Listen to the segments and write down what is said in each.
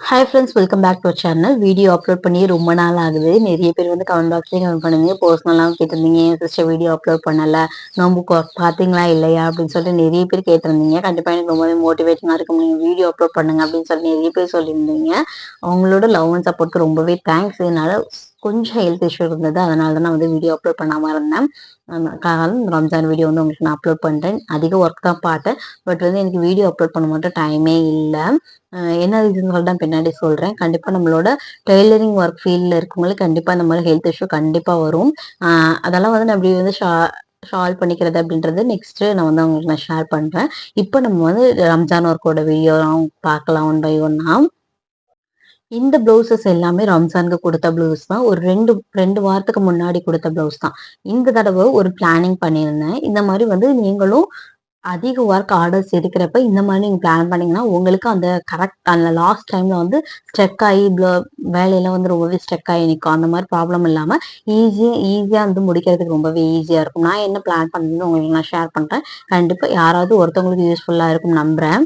Hi friends, welcome back to channel. Video upload பண்ணி ரொம்ப நாள் ஆகுது. நிறைய பேர் வந்து கமெண்ட் பாக்ஸ்லேயும் கமெண்ட் பண்ணுங்க, பர்சனலாகவும் கேட்டிருந்தீங்க. என் சிஸ்டர் வீடியோ அப்லோட் பண்ணலை, நோம்பு பார்த்தீங்களா இல்லையா அப்படின்னு சொல்லிட்டு நிறைய பேர் கேட்டிருந்தீங்க. கண்டிப்பாக எனக்கு ரொம்பவே மோட்டிவேட்டிங்காக இருக்கும், நீங்கள் வீடியோ அப்லோட் பண்ணுங்க அப்படின்னு சொல்லி நிறைய பேர் சொல்லியிருந்தீங்க. அவங்களோட லவ் அண்ட் சப்போர்ட்க்கு ரொம்பவே தேங்க்ஸ். இதனால கொஞ்சம் ஹெல்த் இஷ்யூ இருந்தது, அதனால தான் நான் வந்து வீடியோ அப்லோட் பண்ணாமல் இருந்தேன். காரணம் ரம்ஜான் வீடியோ வந்து உங்களுக்கு நான் அப்லோட் பண்ணுறேன். அதிக ஒர்க் தான் பார்த்தேன், பட் வந்து எனக்கு வீடியோ அப்லோட் பண்ண மட்டும் டைமே இல்லை. என்ன ரீசன் சொல்லிட்டு பின்னாடி சொல்றேன். கண்டிப்பா நம்மளோட டெய்லரிங் ஒர்க் ஃபீல்ட்ல இருக்கவங்களுக்கு கண்டிப்பா இந்த மாதிரி ஹெல்த் இஷ்யூ கண்டிப்பா வரும். அதெல்லாம் வந்து நான் அப்படி வந்து சால்வ் பண்ணிக்கிறது அப்படின்றது நெக்ஸ்ட் நான் வந்து உங்களுக்கு நான் ஷேர் பண்றேன். இப்போ நம்ம வந்து ரம்ஜான் ஒர்க்கோட வீடியோ பார்க்கலாம் ஒன் பை ஒன்னா. இந்த பிளவுசஸ் எல்லாமே ரம்ஜானுக்கு கொடுத்த பிளவுஸ் தான். ஒரு ரெண்டு வாரத்துக்கு முன்னாடி கொடுத்த பிளவுஸ் தான். இந்த தடவை ஒரு பிளானிங் பண்ணியிருந்தேன். இந்த மாதிரி வந்து நீங்களும் அதிக ஒர்க் ஆர்டர்ஸ் இருக்கிறப்ப இந்த மாதிரி நீங்க பிளான் பண்ணீங்கன்னா உங்களுக்கு அந்த கரெக்ட் அந்த லாஸ்ட் டைம்ல வந்து ஸ்ட்ரெக் ஆகி வேலையெல்லாம் வந்து ரொம்பவே ஸ்ட்ரெக் ஆகி நிற்கும். அந்த மாதிரி ப்ராப்ளம் இல்லாம ஈஸியா வந்து முடிக்கிறதுக்கு ரொம்பவே ஈஸியா இருக்கும். நான் என்ன பிளான் பண்ணணும்னு உங்களுக்கு நான் ஷேர் பண்றேன். கண்டிப்பா யாராவது ஒருத்தவங்களுக்கு யூஸ்ஃபுல்லா இருக்கும் நம்புறேன்.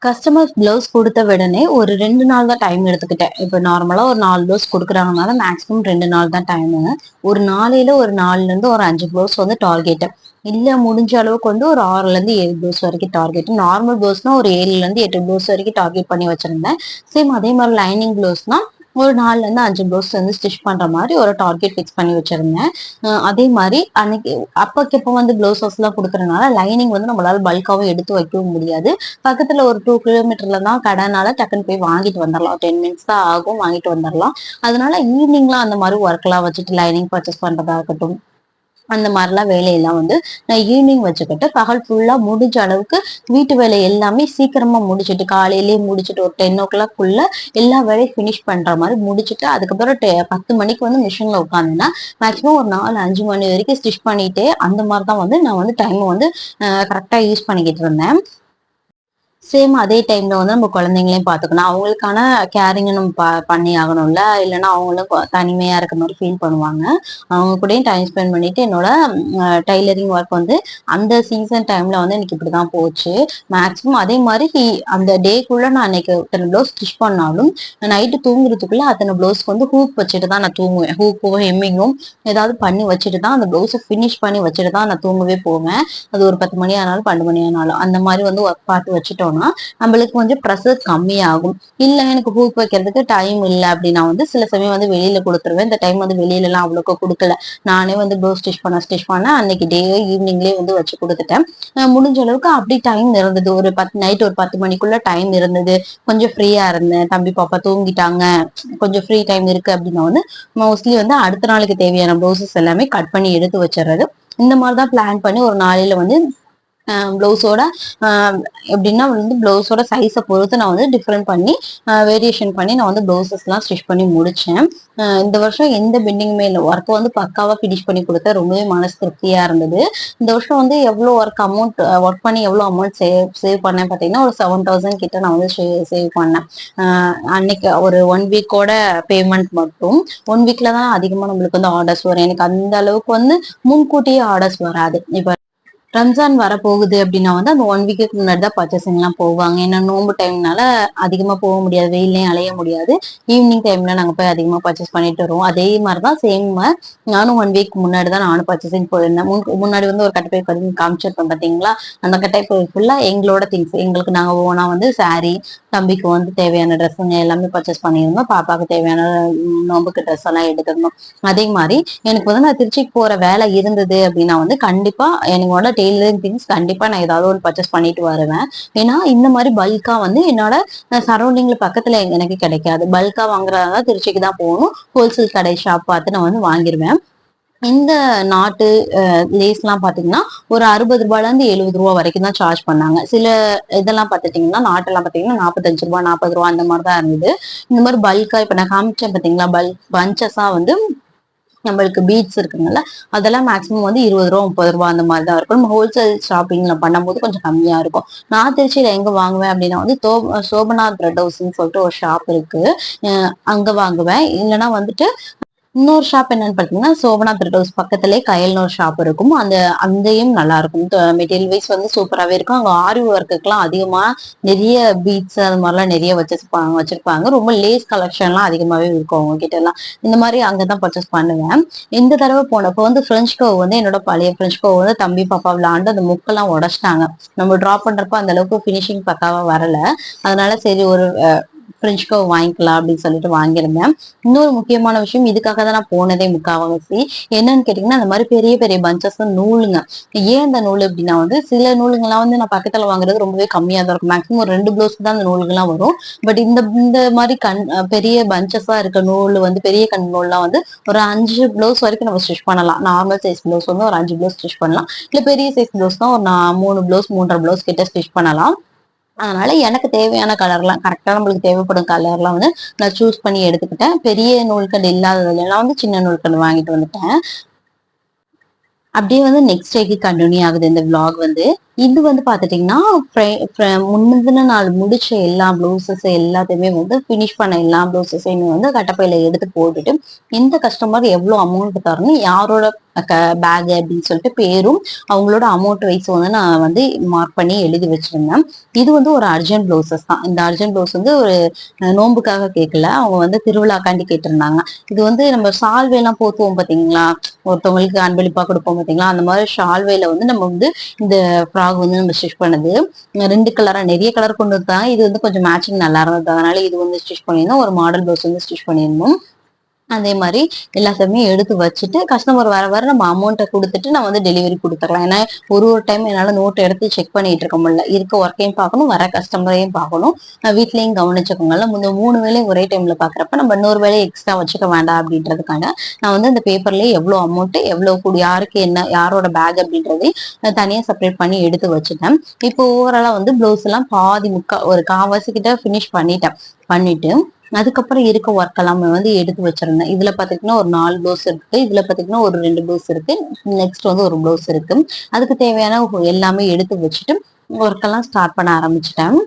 கஸ்டமர்ஸ் பிளவுஸ் கொடுத்த உடனே ஒரு 2 நாள் தான் டைம் எடுத்துக்கிட்டேன். இப்போ நார்மலா ஒரு 4 பிளவுஸ் கொடுக்குறாங்கனால மேக்ஸிமம் 2 நாள் தான் டைமு. ஒரு நாளையில ஒரு 4ல இருந்து ஒரு 5 பிளவுஸ் வந்து டார்கெட். இல்ல முடிஞ்ச அளவுக்கு வந்து ஒரு 6ல இருந்து 7 பிளவுஸ் வரைக்கும் டார்கெட். நார்மல் பிளவுஸ்னா ஒரு 7ல இருந்து 8 பிளவுஸ் வரைக்கும் டார்கெட் பண்ணி வச்சிருந்தேன். சேம் அதே மாதிரி லைனிங் பிளவுஸ்னா ஒரு 4ல இருந்து 5 பிளவுஸ் வந்து ஸ்டிச் பண்ற மாதிரி ஒரு டார்கெட் ஃபிக்ஸ் பண்ணி வச்சிருந்தேன். அதே மாதிரி அன்னைக்கு அப்போ வந்து பிளவுசஸ் எல்லாம் கொடுக்கறதுனால லைனிங் வந்து நம்மளால பல்காவும் எடுத்து வைக்கவும் முடியாது. பக்கத்துல ஒரு 2 கிலோமீட்டர்ல தான் கடைனால டக்குன்னு போய் வாங்கிட்டு வந்துடலாம். 10 மினிட்ஸ் தான் ஆகும், வாங்கிட்டு வந்துடலாம். அதனால ஈவினிங்லாம் அந்த மாதிரி ஒர்க் எல்லாம் வச்சுட்டு லைனிங் பர்ச்சேஸ் பண்றதா இருக்கட்டும், அந்த மாதிரிலாம் வேலையெல்லாம் வந்து நான் ஈவினிங் வச்சுக்கிட்டு பகல் ஃபுல்லா முடிஞ்ச அளவுக்கு வீட்டு வேலை எல்லாமே சீக்கிரமா முடிச்சுட்டு காலையிலேயே முடிச்சுட்டு ஒரு 10 o'clock எல்லா வேலையும் ஃபினிஷ் பண்ற மாதிரி முடிச்சுட்டு அதுக்கப்புறம் 10 மணிக்கு வந்து மிஷின்ல உட்காந்தேன்னா மேக்ஸிமம் ஒரு 4-5 மணி வரைக்கும் ஸ்டிச் பண்ணிட்டே அந்த மாதிரி தான் வந்து நான் வந்து டைம் வந்து கரெக்டா யூஸ் பண்ணிக்கிட்டு இருந்தேன். சேம் அதே டைம்ல வந்து நம்ம குழந்தைங்களையும் பாத்துக்கணும். அவங்களுக்கான கேரிங் நம்ம பண்ணி ஆகணும்ல. இல்லைன்னா அவங்களும் தனிமையா இருக்க மாதிரி ஃபீல் பண்ணுவாங்க. அவங்க கூடயும் டைம் ஸ்பெண்ட் பண்ணிட்டு என்னோட டைலரிங் ஒர்க் வந்து அந்த சீசன் டைம்ல வந்து எனக்கு இப்படிதான் போச்சு. மேக்ஸிமம் அதே மாதிரி அந்த டேக்குள்ள நான் அன்னைக்கு இத்தனை பிளவுஸ் ஸ்டிச் பண்ணாலும் நைட்டு தூங்குறதுக்குள்ள அத்தனை பிளவுஸ்க்கு வந்து ஹூக் வச்சுட்டு தான் நான் தூங்குவேன். ஹூக்கும் ஹெம்மிங்கும் ஏதாவது பண்ணி வச்சுட்டு தான் அந்த பிளவுஸை ஃபினிஷ் பண்ணி வச்சுட்டு தான் நான் தூங்கவே போவேன். அது ஒரு 10 மணி ஆனாலும் 12 மணி ஆனாலும் அந்த மாதிரி வந்து ஒர்க் பார்த்து வச்சுட்டோம்னா நம்மளுக்கு கொஞ்சம் ப்ரெஷர் கம்மியாகும். இல்ல எனக்கு ஹூக் வைக்கிறதுக்கு டைம் இல்லை அப்படின்னா வந்து சில சமயம் வந்து வெளியில கொடுத்துருவேன். இந்த டைம் வந்து வெளியில எல்லாம் அவ்வளோக்கு கொடுக்கல. நானே வந்து ப்ளவுஸ் ஸ்டிச் பண்ண அன்னைக்கு டே ஈவினிங்லேயே வந்து வச்சு கொடுத்துட்டேன். முடிஞ்ச அளவுக்கு அப்படி டைம் இருந்தது. ஒரு 10 மணிக்குள்ள டைம் இருந்தது. கொஞ்சம் ஃப்ரீயா இருந்தேன். தம்பி பாப்பா தூங்கிட்டாங்க, கொஞ்சம் ஃப்ரீ டைம் இருக்கு அப்படின்னா வந்து மோஸ்ட்லி வந்து அடுத்த நாளுக்கு தேவையான ப்ளவுசஸ் எல்லாமே கட் பண்ணி எடுத்து வச்சிடுறது. இந்த மாதிரிதான் பிளான் பண்ணி ஒரு நாளையில வந்து பிளவுஸோட எப்படின்னா வந்து பிளவுஸோட சைஸை பொறுத்து நான் வந்து டிஃப்ரெண்ட் பண்ணி வேரியேஷன் பண்ணி நான் வந்து பிளவுசஸ் எல்லாம் ஸ்டிச் பண்ணி முடிச்சேன். இந்த வருஷம் எந்த பெண்டிங்குமே இல்லை. ஒர்க்கை வந்து பக்காவா ஃபினிஷ் பண்ணி கொடுத்தா ரொம்பவே மனசு திருப்தியா இருந்தது. இந்த வருஷம் வந்து எவ்வளோ ஒர்க் பண்ணி எவ்வளோ அமௌண்ட் சேவ் பண்ணேன் பார்த்தீங்கன்னா ஒரு 7,000 கிட்ட நான் வந்து சேவ் பண்ணேன். அன்னைக்கு ஒரு 1 வீக்கோட பேமெண்ட் மட்டும். 1 வீக்ல தான் அதிகமா நம்மளுக்கு வந்து ஆர்டர்ஸ் வரும். எனக்கு அந்த அளவுக்கு வந்து முன்கூட்டியே ஆர்டர்ஸ் வராது. இப்ப ரம்ஜான் வரப்போகுது அப்படின்னா வந்து அந்த 1 வீக்குக்கு முன்னாடி தான் பர்ச்சேசிங் எல்லாம் போவாங்க. ஏன்னா நோம்பு டைம்னால அதிகமா போக முடியாது, வெயிலையும் அலைய முடியாது. ஈவினிங் டைம்ல நாங்க போய் அதிகமா பர்ச்சேஸ் பண்ணிட்டு வருவோம். அதே மாதிரிதான் சேம் நானும் 1 வீக் முன்னாடி தான் நானும் பர்ச்சேசிங் போயிருந்தேன். முன்னாடி வந்து ஒரு கட்டப்பை பதிவு காமிச்சிருப்பேன் பாத்தீங்களா. அந்த கட்டப்பை ஃபுல்லா எங்களோட திங்ஸ், எங்களுக்கு நாங்க ஓனா வந்து சாரி, தம்பிக்கு வந்து தேவையான ட்ரெஸ்ஸுங்க எல்லாமே பர்ச்சேஸ் பண்ணியிருந்தோம். பாப்பாவுக்கு தேவையான நோம்புக்கு ட்ரெஸ் எல்லாம் எடுத்திருந்தோம். அதே மாதிரி எனக்கு வந்து நான் திருச்சிக்கு போற வேலை இருந்தது அப்படின்னா வந்து கண்டிப்பா என்னோட டெய்லரிங் திங்ஸ் கண்டிப்பா நான் ஏதாவது ஒரு பர்ச்சேஸ் பண்ணிட்டு வருவேன். ஏன்னா இந்த மாதிரி பல்கா வந்து என்னோட சரௌண்டிங்ல பக்கத்துல எனக்கு கிடைக்காது. பல்கா வாங்குறதா திருச்சிக்கு தான் போகணும். ஹோல்சேல் கடை ஷாப் பார்த்து நான் வந்து வாங்கிருவேன். இந்த நாட்டு லேஸ் எல்லாம் பாத்தீங்கன்னா ஒரு 60 ரூபாயில இருந்து 70 ரூபா வரைக்கும் தான் சார்ஜ் பண்ணாங்க. சில இதெல்லாம் பாத்துட்டீங்கன்னா நாட்டெல்லாம் பாத்தீங்கன்னா 45 ரூபா 40 ரூபா அந்த மாதிரிதான் இருந்தது. இந்த மாதிரி பல்கா இப்ப நான் காமிச்சேன் பாத்தீங்களா, பஞ்சஸா வந்து நம்மளுக்கு பீட்ஸ் இருக்குங்கல்ல, அதெல்லாம் மேக்ஸிமம் வந்து 20 ரூபா 30 ரூபா அந்த மாதிரி தான் இருக்கும். நம்ம ஹோல்சேல் ஷாப்பிங்ல பண்ணும்போது கொஞ்சம் கம்மியா இருக்கும். நான் திருச்சியில எங்க வாங்குவேன் அப்படின்னா வந்து சோபனா த்ரெட் ஹவுஸ்ன்னு சொல்லிட்டு ஒரு ஷாப் இருக்கு. அங்க வாங்குவேன். இல்லைன்னா வந்துட்டு இன்னொரு ஷாப் என்னன்னு பாத்தீங்கன்னா சோபனா த்ரெட் ஹவுஸ் பக்கத்திலே கயல்னு ஒரு ஷாப் இருக்கும். அங்கேயும் நல்லா இருக்கும். மெட்டீரியல் வைஸ் வந்து சூப்பராகவே இருக்கும். அங்க ஆரி ஒர்க்குக்கெல்லாம் அதிகமா நிறைய பீட்ஸ் அது மாதிரிலாம் நிறைய வச்சிருப்பாங்க. ரொம்ப லேஸ் கலெக்ஷன்லாம் அதிகமாவே இருக்கும் அவங்க கிட்ட எல்லாம். இந்த மாதிரி அங்கதான் பர்ச்சேஸ் பண்ணுவேன். இந்த தடவை போனப்போ வந்து பிரெஞ்ச் கவ் வந்து என்னோட பழைய பிரெஞ்ச் கவ் வந்து தம்பி பாப்பா விளையாண்டு அந்த முக்கெல்லாம் உடைச்சிட்டாங்க. நம்ம டிராப் பண்றப்ப அந்த அளவுக்கு பினிஷிங் பக்காவா வரல. அதனால சரி ஒரு பிரெஞ்ச் கவ் வாங்கிக்கலாம் அப்படின்னு சொல்லிட்டு வாங்கியிருந்தேன். இன்னொரு முக்கியமான விஷயம், இதுக்காக தான் நான் போனதே முக்காவாசி. என்னன்னு கேட்டீங்கன்னா அந்த மாதிரி பெரிய பெரிய பஞ்சஸ் நூலுங்க. ஏன் அந்த நூல் அப்படின்னா வந்து சில நூலுங்கெல்லாம் வந்து நான் பக்கத்துல வாங்குறது ரொம்பவே கம்மியா தான் இருக்கும். மேக்ஸிமம் ஒரு 2 ப்ளவுஸ் தான் அந்த நூலுகள்லாம் வரும். பட் இந்த இந்த மாதிரி பெரிய பஞ்சஸா இருக்க நூல் வந்து பெரிய கண் நூல்லாம் வந்து ஒரு 5 ப்ளவுஸ் வரைக்கும் நம்ம ஸ்டிச் பண்ணலாம். நார்மல் சைஸ் ப்ளவுஸ் வந்து ஒரு 5 ப்ளவுஸ் ஸ்டிச் பண்ணலாம். இல்ல பெரிய சைஸ் ப்ளவுஸ் தான் ஒரு 3 ப்ளவுஸ் 3.5 ப்ளவுஸ் கிட்ட ஸ்டிச் பண்ணலாம். அதனால எனக்கு தேவையான கலர்லாம் கரெக்டா நம்மளுக்கு தேவைப்படும் கலர்லாம் வந்து நான் சூஸ் பண்ணி எடுத்துக்கிட்டேன். பெரிய நூல்கண்டு இல்லாததுல நான் வந்து சின்ன நூல்கண்டு வாங்கிட்டு வந்துட்டேன். அப்படியே வந்து நெக்ஸ்ட் டேக்கு கண்டினியூ ஆகுது இந்த விளாக் வந்து. இது வந்து பாத்துட்டீங்கன்னா முந்தின நாள் முடிச்ச எல்லா பிளவுசஸ் எல்லாத்தையுமே வந்து பினிஷ் பண்ண எல்லா பிளவுசஸையுமே வந்து கட்டப்பையில எடுத்து போட்டுட்டு இந்த கஸ்டமர் எவ்வளவு அமௌண்ட் தரணும், யாரோட பேக் அப்படின்னு சொல்லிட்டு பேரும் அவங்களோட அமௌண்ட் வைஸ் வந்து நான் வந்து மார்க் பண்ணி எழுதி வச்சிருந்தேன். இது வந்து ஒரு அர்ஜென்ட் பிளவுசஸ் தான். இந்த அர்ஜென்ட் பிளவுஸ் வந்து ஒரு நோம்புக்காக கேட்கல, அவங்க வந்து திருவிழாக்காண்டி கேட்டிருந்தாங்க. இது வந்து நம்ம சால்வை எல்லாம் போத்துவோம் பாத்தீங்களா, ஒருத்தவங்களுக்கு அன்பளிப்பா கொடுப்போம் பாத்தீங்களா, அந்த மாதிரி ஷால்வைல வந்து நம்ம வந்து இந்த ஃப்ராக் வந்து நம்ம ஸ்டிச் பண்ணது. 2 கலரா நிறைய கலர் கொண்டு வந்தாங்க. இது வந்து கொஞ்சம் மேட்சிங் நல்லா இருந்தது, அதனால இது வந்து ஸ்டிச் பண்ணியிருந்தோம். ஒரு மாடல் ப்ளவுஸ் வந்து ஸ்டிச் பண்ணியிருந்தோம். அதே மாதிரி எல்லாத்தையுமே எடுத்து வச்சுட்டு கஸ்டமர் வர வர நம்ம அமௌண்ட்டை கொடுத்துட்டு நான் வந்து டெலிவரி கொடுத்துக்கலாம். ஏன்னா ஒரு டைம் என்னால நோட் எடுத்து செக் பண்ணிட்டு இருக்க முடியல. இருக்க ஒர்க்கையும் பார்க்கணும், வர கஸ்டமரையும் பார்க்கணும், வீட்லயும் கவனிச்சுக்கோங்கல்ல. 3 வேலையும் ஒரே டைம்ல பாக்குறப்ப நம்ம இன்னொரு வேலையை எக்ஸ்ட்ரா வச்சுக்க வேண்டாம் அப்படின்றதுக்காக நான் வந்து அந்த பேப்பர்லயே எவ்வளவு அமௌண்ட் எவ்வளவு கூடி யாருக்கு என்ன யாரோட பேக் அப்படின்றதை தனியா செப்பரேட் பண்ணி எடுத்து வச்சுட்டேன். இப்போ ஓவராலா வந்து பிளவுஸ் எல்லாம் பாதி ஒரு காவாசி கிட்ட பினிஷ் பண்ணிட்டு அதுக்கப்புறம் இருக்க ஒர்க் எல்லாமே வந்து எடுத்து வச்சிருந்தேன். இதுல பாத்தீங்கன்னா ஒரு 4 ப்ளவுஸ் இருக்கு, இதுல பாத்தீங்கன்னா ஒரு 2 ப்ளவுஸ் இருக்கு, நெக்ஸ்ட் வந்து ஒரு ப்ளவுஸ் இருக்கு. அதுக்கு தேவையான எல்லாமே எடுத்து வச்சுட்டு ஒர்க் எல்லாம் ஸ்டார்ட் பண்ண ஆரம்பிச்சிட்டேன்.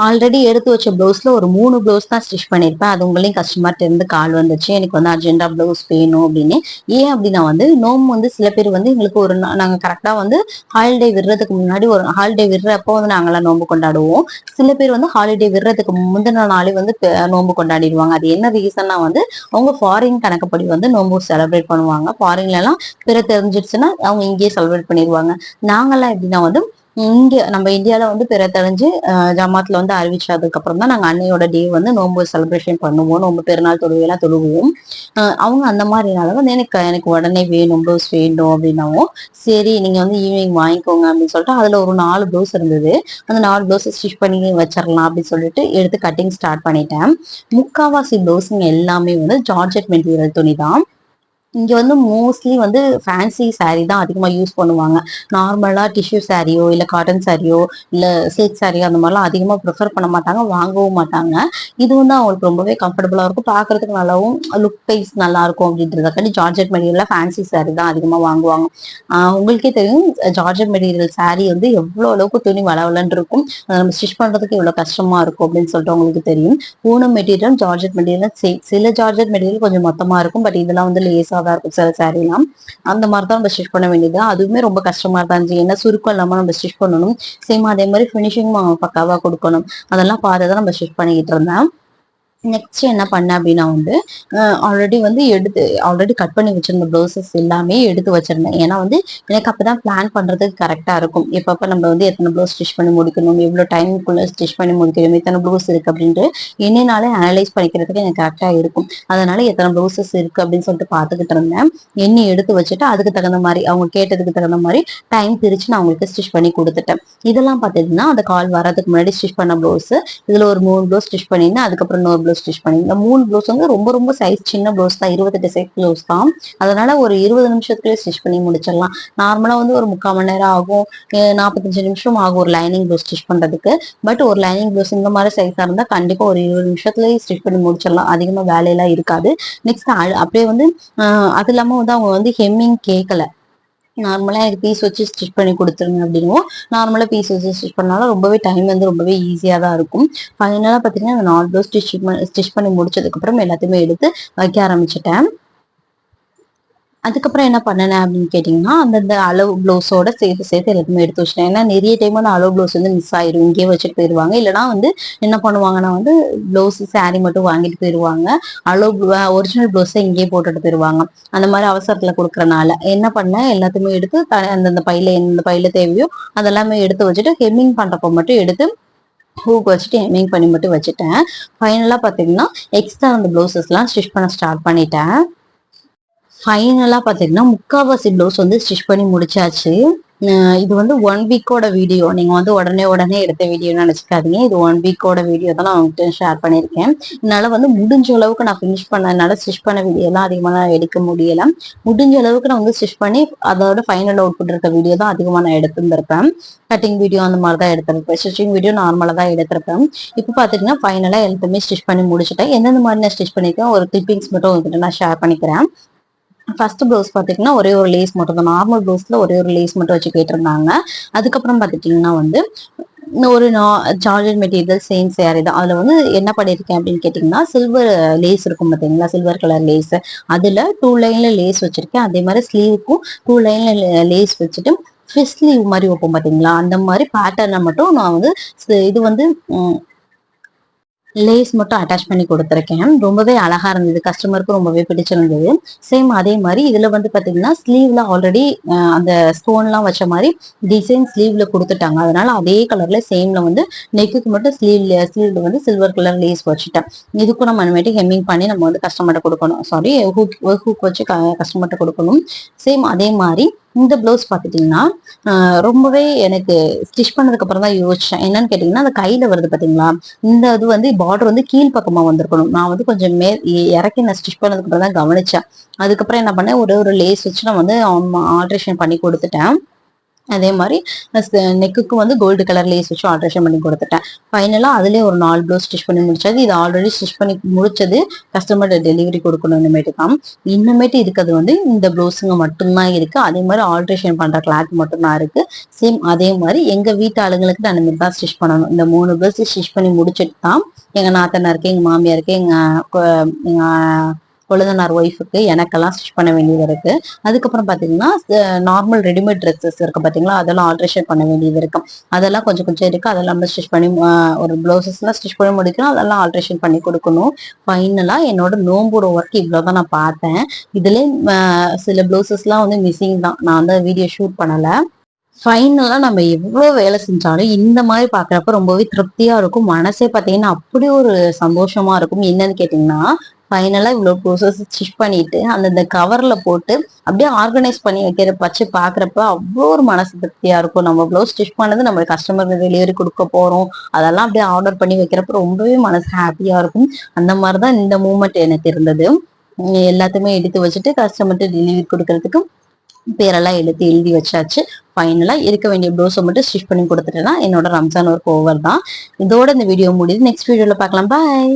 ஆல்ரெடி எடுத்து வச்ச பிளவுஸ்ல ஒரு 3 பிளவுஸ் தான் ஸ்டிச் பண்ணிருப்பேன். அது உங்களையும் கஸ்டமர்ட்ட இருந்து கால் வந்துச்சு, எனக்கு வந்து அர்ஜென்டா பிளவுஸ் வேணும் அப்படின்னு. ஏன் அப்படின்னா வந்து நோம்பு வந்து சில பேர் வந்து எங்களுக்கு ஒரு நாங்க கரெக்டா வந்து ஹாலிடே விடுறதுக்கு முன்னாடி ஒரு ஹாலிடே விடுறப்போ வந்து நாங்கெல்லாம் நோம்பு கொண்டாடுவோம். சில பேர் வந்து ஹாலிடே விடுறதுக்கு முந்தின நாளே வந்து நோம்பு கொண்டாடிடுவாங்க. அது என்ன ரீசன்னா வந்து அவங்க ஃபாரின் கணக்குப்படி வந்து நோம்பு செலிப்ரேட் பண்ணுவாங்க. ஃபாரின்ல எல்லாம் பிற தெரிஞ்சிருச்சுன்னா அவங்க இங்கேயே செலிப்ரேட் பண்ணிடுவாங்க. நாங்கெல்லாம் எப்படின்னா வந்து இங்க நம்ம இந்தியால வந்து பிற தெரிஞ்சு ஜமாத்ல வந்து அறிவிச்சதுக்கு அப்புறம் தான் நாங்க அன்னையோட டே வந்து நோன்பு செலிப்ரேஷன் பண்ணுவோம். நோன்பு பெருநாள் தொழுகையெல்லாம் தொழுவோம். அவங்க அந்த மாதிரினால வந்து எனக்கு எனக்கு உடனே வேணும் ப்ளவுஸ் வேண்டும் அப்படின்னாவும் சரி நீங்க வந்து ஈவினிங் வாங்கிக்கோங்க அப்படின்னு சொல்லிட்டு அதுல ஒரு 4 ப்ளவுஸ் இருந்தது. அந்த 4 ப்ளவுஸ் ஸ்டிச் பண்ணி வச்சிடலாம் அப்படின்னு சொல்லிட்டு எடுத்து கட்டிங் ஸ்டார்ட் பண்ணிட்டேன். முக்காவாசி ப்ளவுஸுங்க எல்லாமே வந்து ஜார்ஜெட் மெட்டீரியல் துணி தான். இங்க வந்து மோஸ்ட்லி வந்து ஃபேன்சி சாரீ தான் அதிகமா யூஸ் பண்ணுவாங்க. நார்மலா டிஷ்யூ சாரியோ இல்ல காட்டன் சாரியோ இல்ல சில்க் சாரியோ அந்த மாதிரிலாம் அதிகமா ப்ரிஃபர் பண்ண மாட்டாங்க, வாங்கவும் மாட்டாங்க. இது வந்து அவங்களுக்கு ரொம்பவே கம்ஃபர்டபுளா இருக்கும், பாக்குறதுக்கு நல்லாவும் லுக் வைஸ் நல்லா இருக்கும் அப்படின்றதுக்காண்டி ஜார்ஜெட் மெட்டீரியல்ல ஃபேன்சி சாரீ தான் அதிகமா வாங்குவாங்க. உங்களுக்கே தெரியும் ஜார்ஜெட் மெட்டீரியல் சாரீ வந்து எவ்வளவு அளவுக்கு துணி வளவலன்னு இருக்கும், அதை நம்ம ஸ்டிச் பண்றதுக்கு எவ்வளவு கஷ்டமா இருக்கும் அப்படின்னு சொல்லிட்டு உங்களுக்கு தெரியும். பூனம் மெட்டீரியல் ஜார்ஜெட் மெட்டீரியல் சில ஜார்ஜெட் மெட்டீரியல் கொஞ்சம் மொத்தமா இருக்கும், பட் இதெல்லாம் வந்து லேசா தான் இருக்கும் சில சாரீலாம். அந்த மாதிரி தான் நம்ம ஸ்டிச் பண்ண வேண்டியது. அதுவுமே ரொம்ப கஷ்டமா தான் இருந்துச்சு, ஏன்னா சுருக்கம் இல்லாம நம்ம ஸ்டிச் பண்ணணும். சேம் அதே மாதிரி ஃபினிஷிங் பக்காவா கொடுக்கணும். அதெல்லாம் பார்த்து தான் நம்ம ஸ்டிச் பண்ணிக்கிட்டு இருந்தேன். நெக்ஸ்ட் என்ன பண்ணேன் அப்படின்னா வந்து ஆல்ரெடி கட் பண்ணி வச்சிருந்த ப்ளவுசஸ் எல்லாமே எடுத்து வச்சிருந்தேன். ஏன்னா வந்து எனக்கு அப்பதான் பிளான் பண்றதுக்கு கரெக்டா இருக்கும். எப்பப்ப நம்ம வந்து எத்தனை ப்ளவுஸ் ஸ்டிச் பண்ணி முடிக்கணும், எவ்வளவு டைமுக்குள்ள ஸ்டிச் பண்ணி முடிக்கணும், எத்தனை ப்ளவுஸ் இருக்கு அப்படின்ட்டு என்னனாலே அனலைஸ் பண்ணிக்கிறதுக்கு எனக்கு கரெக்டா இருக்கும். அதனால எத்தனை ப்ளவுசஸ் இருக்கு அப்படின்னு சொல்லிட்டு பாத்துக்கிட்டு இருந்தேன். எண்ணி எடுத்து வச்சுட்டு அதுக்கு தகுந்த மாதிரி அவங்க கேட்டதுக்கு தகுந்த மாதிரி டைம் பிரிச்சு நான் அவங்களுக்கு ஸ்டிச் பண்ணி கொடுத்துட்டேன். இதெல்லாம் பாத்தீங்கன்னா அந்த கால் வர்றதுக்கு முன்னாடி ஸ்டிச் பண்ண ப்ளவுஸ். இதுல ஒரு 3 ப்ளவுஸ் ஸ்டிச் பண்ணியிருந்தேன். அதுக்கப்புறம் இன்னொரு ஸ்டிச் பண்ணி இந்த 3 ப்ளவுஸ் வந்து ரொம்ப ரொம்ப சைஸ் சின்ன ப்ளவுஸ் தான், 28 சைஸ் ப்ளவுஸ் தான். அதனால ஒரு 20 நிமிஷத்துக்குள்ளே ஸ்டிச் பண்ணி முடிச்சிடலாம். நார்மலா வந்து ஒரு 3/4 மணி நேரம் ஆகும், 45 நிமிஷம் ஆகும் ஒரு லைனிங் ப்ளவுஸ் ஸ்டிச் பண்றதுக்கு. பட் ஒரு லைனிங் ப்ளவுஸ் இந்த மாதிரி சைஸா இருந்தா கண்டிப்பா ஒரு 20 நிமிஷத்துலயே ஸ்டிச் பண்ணி முடிச்சிடலாம், அதிகமா வேலையெல்லாம் இருக்காது. நெக்ஸ்ட் அப்படியே வந்து அது இல்லாம வந்து அவங்க வந்து ஹெம்மிங் கேட்கல. நார்மலா எனக்கு பீஸ் வச்சு ஸ்டிச் பண்ணி கொடுத்துருங்க அப்படின்னும் நார்மலா பீஸ் வச்சு ஸ்டிச் பண்ணாலும் ரொம்பவே டைம் வந்து ரொம்பவே ஈஸியா தான் இருக்கும். ஃபைனலா பாத்தீங்கன்னா அந்த 4 ப்ளவுஸ் ஸ்டிச் பண்ணி முடிச்சதுக்கு அப்புறம் எல்லாத்தையுமே எடுத்து வைக்க ஆரம்பிச்சிட்டேன். அதுக்கப்புறம் என்ன பண்ணேன் அப்படின்னு கேட்டீங்கன்னா, அந்தந்த அளவு ப்ளவுஸோட சேர்த்து எல்லாத்தையுமே எடுத்து வச்சுட்டேன். ஏன்னா நிறைய டைம் வந்து அளவு ப்ளவுஸ் வந்து மிஸ் ஆயிரும். இங்கேயே வச்சுட்டு போயிருவாங்க. இல்லைன்னா வந்து என்ன பண்ணுவாங்கன்னா வந்து ப்ளவுஸ் சாரீ மட்டும் வாங்கிட்டு போயிருவாங்க. அளவு ஒரிஜினல் ப்ளவுஸை இங்கேயே போட்டுட்டு போயிருவாங்க. அந்த மாதிரி அவசரத்துல கொடுக்குறனால என்ன பண்ணேன், எல்லாத்தையுமே எடுத்து அந்தந்த பையில எந்த பையில தேவையோ அதெல்லாமே எடுத்து வச்சுட்டு ஹெம்மிங் பண்றப்ப மட்டும் எடுத்து ஹூக் வச்சுட்டு ஹெம்மிங் பண்ணி மட்டும் வச்சுட்டேன். ஃபைனலா பாத்தீங்கன்னா எக்ஸ்ட்ரா அந்த ப்ளவுசஸ் எல்லாம் ஸ்டிச் பண்ண ஸ்டார்ட் பண்ணிட்டேன். ஃபைனலா பாத்தீங்கன்னா முக்காவாசி ப்ளவுஸ் வந்து ஸ்டிச் பண்ணி முடிச்சாச்சு. இது வந்து 1 வீக்கோட வீடியோ. நீங்க வந்து உடனே எடுத்த வீடியோன்னு நினைச்சுக்காதீங்க. இது 1 வீக்கோட வீடியோ தான் நான் உங்ககிட்ட ஷேர் பண்ணியிருக்கேன். என்னால வந்து முடிஞ்ச அளவுக்கு நான் ஃபினிஷ் பண்ணனால ஸ்டிச் பண்ண வீடியோ எல்லாம் அதிகமா நான் எடுக்க முடியல. முடிஞ்ச அளவுக்கு நான் வந்து ஸ்டிச் பண்ணி அதோட ஃபைனல் அவுட்புட் இருக்க வீடியோ தான் அதிகமா நான் எடுத்திருந்திருப்பேன். கட்டிங் வீடியோ அந்த மாதிரி தான் எடுத்திருப்பேன். ஸ்டிச்சிங் வீடியோ நார்மலா தான் எடுத்திருப்பேன். இப்போ பாத்தீங்கன்னா ஃபைனலா எல்லாத்தையுமே ஸ்டிச் பண்ணி முடிச்சுட்டேன். எந்தெந்த மாதிரி நான் ஸ்டிச் பண்ணிருக்கேன் ஒரு கிளிப்பிங்ஸ் மட்டும் உங்ககிட்ட நான் ஷேர் பண்ணிக்கிறேன். ஃபர்ஸ்ட் ப்ளவுஸ் பாத்தீங்கன்னா ஒரே ஒரு லேஸ் மட்டும் தான். நார்மல் ப்ளவுஸ்ல ஒரே ஒரு லேஸ் மட்டும் வச்சு கேட்டிருந்தாங்க. அதுக்கப்புறம் பாத்துட்டீங்கன்னா வந்து ஒரு ஜார்ஜெட் மெட்டீரியல் சேம் சேரீ தான். அதுல வந்து என்ன பண்ணிருக்கேன் அப்படின்னு கேட்டீங்கன்னா சில்வர் லேஸ் இருக்கும் பாத்தீங்களா, சில்வர் கலர் லேஸ். அதுல 2 லைன்ல லேஸ் வச்சிருக்கேன். அதே மாதிரி ஸ்லீவுக்கும் 2 லைன்ல லேஸ் வச்சுட்டு ஃபிஷ் ஸ்லீவ் மாதிரி வைப்போம் பாத்தீங்களா, அந்த மாதிரி பேட்டர்னை மட்டும் நான் வந்து இது வந்து லேஸ் மட்டும் அட்டாச் பண்ணி கொடுத்துருக்கேன். ரொம்பவே அழகா இருந்தது. கஸ்டமருக்கும் ரொம்பவே பிடிச்சிருந்தது. சேம் அதே மாதிரி இதுல வந்து பாத்தீங்கன்னா ஸ்லீவ்ல ஆல்ரெடி அந்த ஸ்டோன் எல்லாம் வச்ச மாதிரி டிசைன் ஸ்லீவ்ல கொடுத்துட்டாங்க. அதனால அதே கலர்ல சேம்ல வந்து நெக்குக்கு மட்டும் ஸ்லீவ்ல வந்து சில்வர் கலர் லேஸ் வச்சுட்டேன். இதுக்கும் நம்ம இனிமேட்டு ஹெம்மிங் பண்ணி நம்ம வந்து கஸ்டமர்ட்ட கொடுக்கணும். சாரி, ஹூக் வச்சு கஸ்டமர்ட்ட கொடுக்கணும். சேம் அதே மாதிரி இந்த பிளவுஸ் பாத்துட்டீங்கன்னா ரொம்பவே எனக்கு ஸ்டிச் பண்ணதுக்கு அப்புறம் தான் யோசிச்சேன். என்னன்னு கேட்டீங்கன்னா அந்த கையில வருது பாத்தீங்களா, இந்த இது வந்து பார்டர் வந்து கீழ் பக்கமா வந்திருக்கணும். நான் வந்து கொஞ்சம் இறக்கி நான் ஸ்டிச் பண்ணதுக்கு அப்புறம் தான் கவனிச்சேன். அதுக்கப்புறம் என்ன பண்ணேன், ஒரு லேஸ் வச்சு நான் வந்து ஆல்ட்ரேஷன் பண்ணி கொடுத்துட்டேன். அதே மாதிரி நெக்குக்கு வந்து கோல்டு கலர் லேஸ் வச்சு ஆல்ட்ரேஷன் பண்ணி கொடுத்துட்டேன். ஃபைனலா அதுலயே ஒரு 4 ப்ளவுஸ் ஸ்டிச் பண்ணி முடிச்சது. இது ஆல்ரெடி ஸ்டிச் பண்ணி முடிச்சது. கஸ்டமர் டெலிவரி கொடுக்கணும் இனிமேட்டு தான். இன்னமேட்டு இருக்கிறது வந்து இந்த ப்ளவுஸுங்க மட்டும்தான் இருக்கு. அதே மாதிரி ஆல்ட்ரேஷன் பண்ற கிளாத் மட்டும்தான் இருக்கு. சேம் அதே மாதிரி எங்க வீட்டு ஆளுங்களுக்கு நான் இந்த தான் ஸ்டிச் பண்ணணும். இந்த 3 ப்ளவுஸ் ஸ்டிச் பண்ணி முடிச்சுட்டு தான் எங்க நாத்தனாருக்கு, எங்க மாமியாருக்கு, எங்க கொழுந்தனார் ஒய்ஃபுக்கு, எனக்கெல்லாம் ஸ்டிச் பண்ண வேண்டியது இருக்கு. அதுக்கப்புறம் பாத்தீங்கன்னா நார்மல் ரெடிமேட் ட்ரெஸ்ஸஸ் இருக்கு பாத்தீங்களா, அதெல்லாம் ஆல்ட்ரேஷன் பண்ண வேண்டியது இருக்கு. அதெல்லாம் கொஞ்சம் கொஞ்சம் இருக்கு. அதெல்லாம் ஸ்டிச் பண்ணி ஒரு பிளவுசஸ் எல்லாம் ஸ்டிச் பண்ணி முடிக்கணும். அதெல்லாம் ஆல்ட்ரேஷன் பண்ணி கொடுக்கணும். ஃபைனலா என்னோட நோம்போட ஒர்க் இவ்வளவுதான் நான் பார்த்தேன். இதுல சில பிளவுசஸ் எல்லாம் வந்து மிஸ்ஸிங் தான். நான் வந்து வீடியோ ஷூட் பண்ணல. ஃபைனலா நம்ம எவ்வளவு வேலை செஞ்சாலும் இந்த மாதிரி பாக்குறப்ப ரொம்பவே திருப்தியா இருக்கும். மனசே பாத்தீங்கன்னா அப்படி ஒரு சந்தோஷமா இருக்கும். என்னன்னு கேட்டீங்கன்னா ஃபைனலா இவ்வளவு ப்ரோசஸ் ஸ்டிச் பண்ணிட்டு அந்த கவர்ல போட்டு அப்படியே ஆர்கனைஸ் பண்ணி வைக்கிற பச்சு பாக்குறப்ப அவ்வளோ ஒரு மனசு திருப்தியா இருக்கும். நம்ம ப்ளவுஸ் ஸ்டிச் பண்ணது நம்ம கஸ்டமருக்கு டெலிவரி கொடுக்க போறோம், அதெல்லாம் அப்படியே ஆர்டர் பண்ணி வைக்கிறப்ப ரொம்பவே மனசு ஹாப்பியா இருக்கும். அந்த மாதிரிதான் இந்த மூமெண்ட் எனக்கு இருந்தது. எல்லாத்தையுமே எடுத்து வச்சுட்டு கஸ்டமர்கிட்ட டெலிவரி கொடுக்கறதுக்கு பேரெல்லாம் எழுதி வச்சாச்சு. ஃபைனலா இருக்க வேண்டிய ப்ளவுஸை மட்டும் ஸ்டிச் பண்ணி கொடுத்துட்டேன்னா என்னோட ரம்ஜான் ஒர்க் ஓவர் தான். இதோட இந்த வீடியோ முடியுது. நெக்ஸ்ட் வீடியோல பார்க்கலாம். பாய்.